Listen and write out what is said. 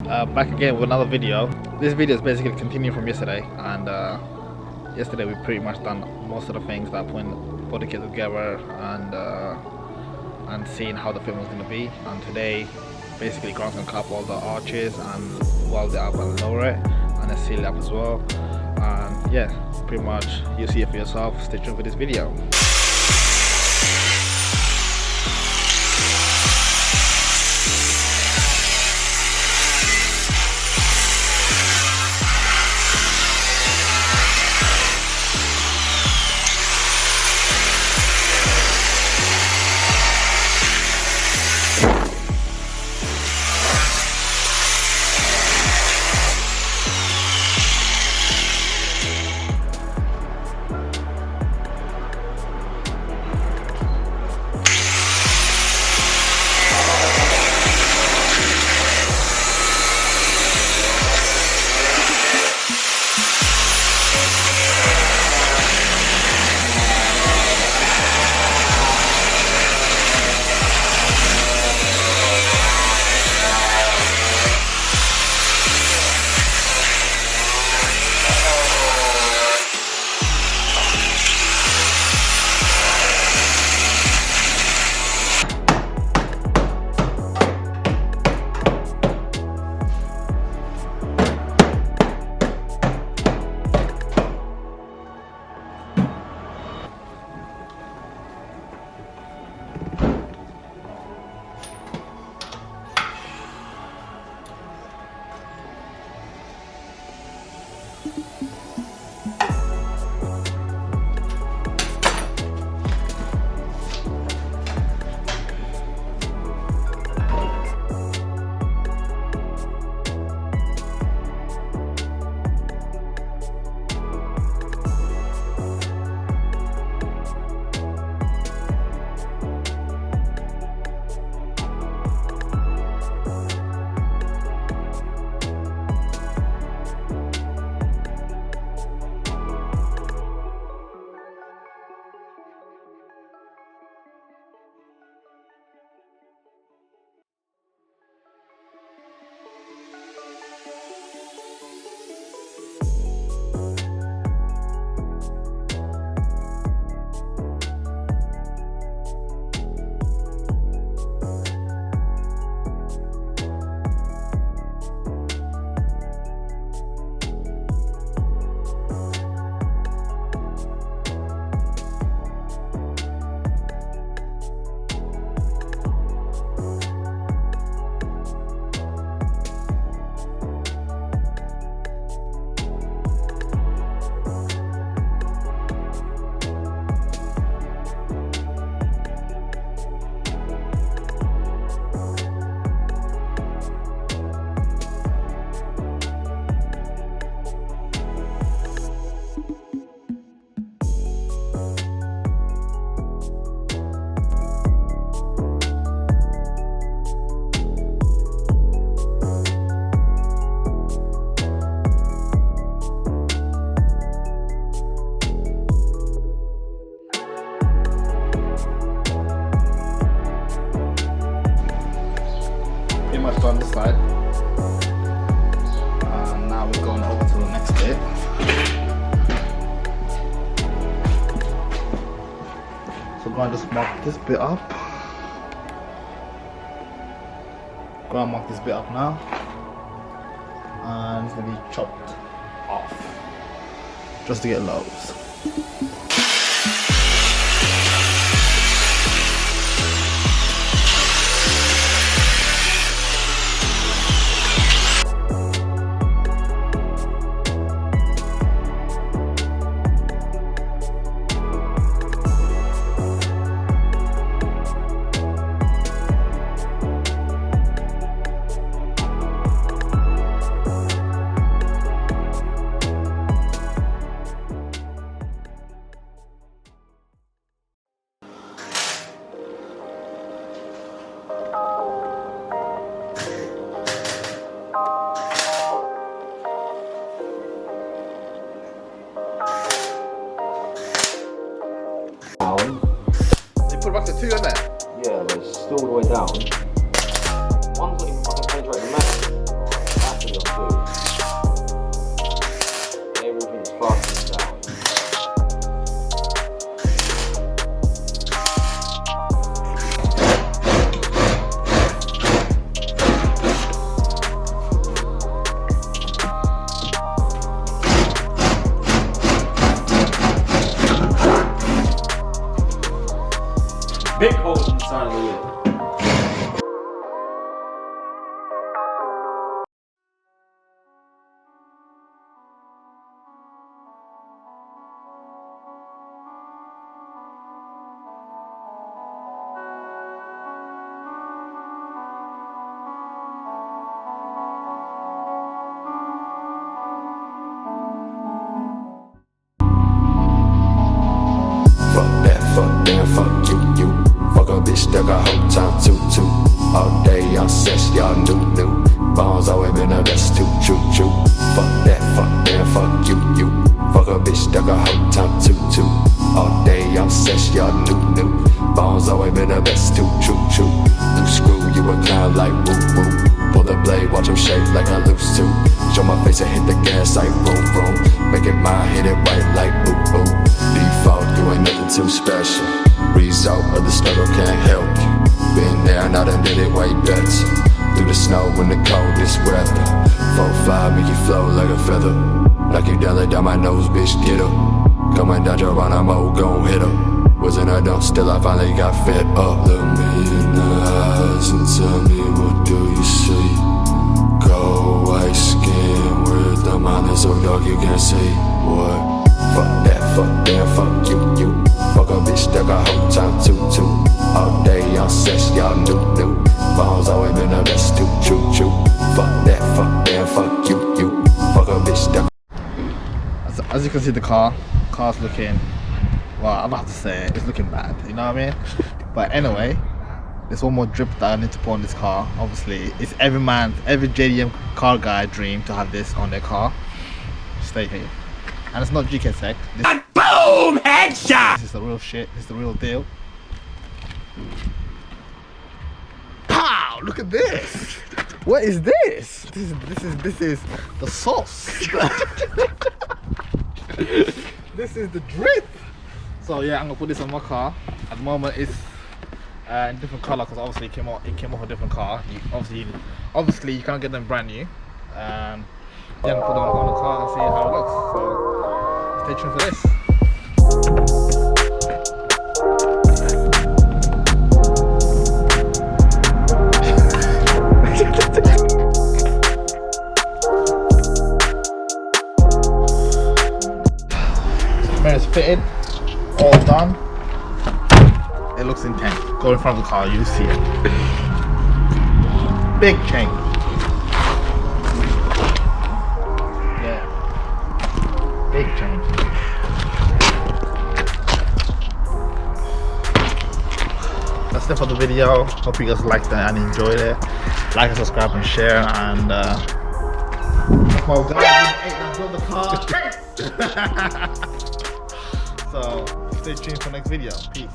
Back again with another video. This video is basically continuing from yesterday, and yesterday we pretty much done most of the things that putting bodykit together and seeing how the film was going to be. And today basically Grant's going to cut up all the arches and weld it up and lower it and then seal it up as well. And yeah, pretty much you see it for yourself. Stay tuned for this video. On this side, and now we're going over to the next bit. So I'm going to just mark this bit up. Go and mark this bit up now, and it's going to be chopped off just to get loaves. Put back to 2 in there? Yeah, but it's still all the way down. One's not even fucking penetrating the mat. that got whole time too. All day on sets, y'all new. Bones always been the best too. True. Fuck that, fuck you. Fuck a bitch that got whole time too. All day on sets, y'all new. Bones always been the best too. True. Loose screw, you a clown like woo. Pull the blade, watch him shake like I lose to. Show my face and hit the gas like vroom. Make it mine, hit it right like boo. Default, you ain't nothing too special. Result of the struggle can't help you. Been there and I done did it way better. Through the snow in the coldest weather. 4-5 make you flow like a feather. Like you down my nose, bitch, get up. Coming down your run, I'm old, gon' hit her. Wasn't I dumb, still I finally got fed up. Look me in the eyes and tell me what do you see? Cold white skin with the mind that's so dark you can't see. What? Fuck that, fuck you. Fuck a bitch that got whole time too. All day on sets, y'all new. Bones always been the best too. True. Fuck that, fuck you. Fuck a bitch that. As you can see, the car's looking, well, I'm about to say it's looking bad, you know what I mean? But anyway, there's one more drip that I need to put on this car. Obviously, it's every JDM car guy dream to have this on their car. Stay here. And it's not JZX. Boom! Headshot! This is the real shit. This is the real deal. Pow! Look at this. What is this? This is the sauce. This is the drip. So yeah, I'm gonna put this on my car. At the moment, it's in different color because obviously it came off a different car. Obviously you can't get them brand new. Yeah, I'm gonna put them on the car and see how it looks. So stay tuned for this. Mirrors fitted, all done. It looks intense. Go in front of the car, you see it. Big change. Yeah. Big change. That's it for the video. Hope you guys liked it and enjoyed it. Like and subscribe and share, and that's my guy build the car. So stay tuned for next video. Peace.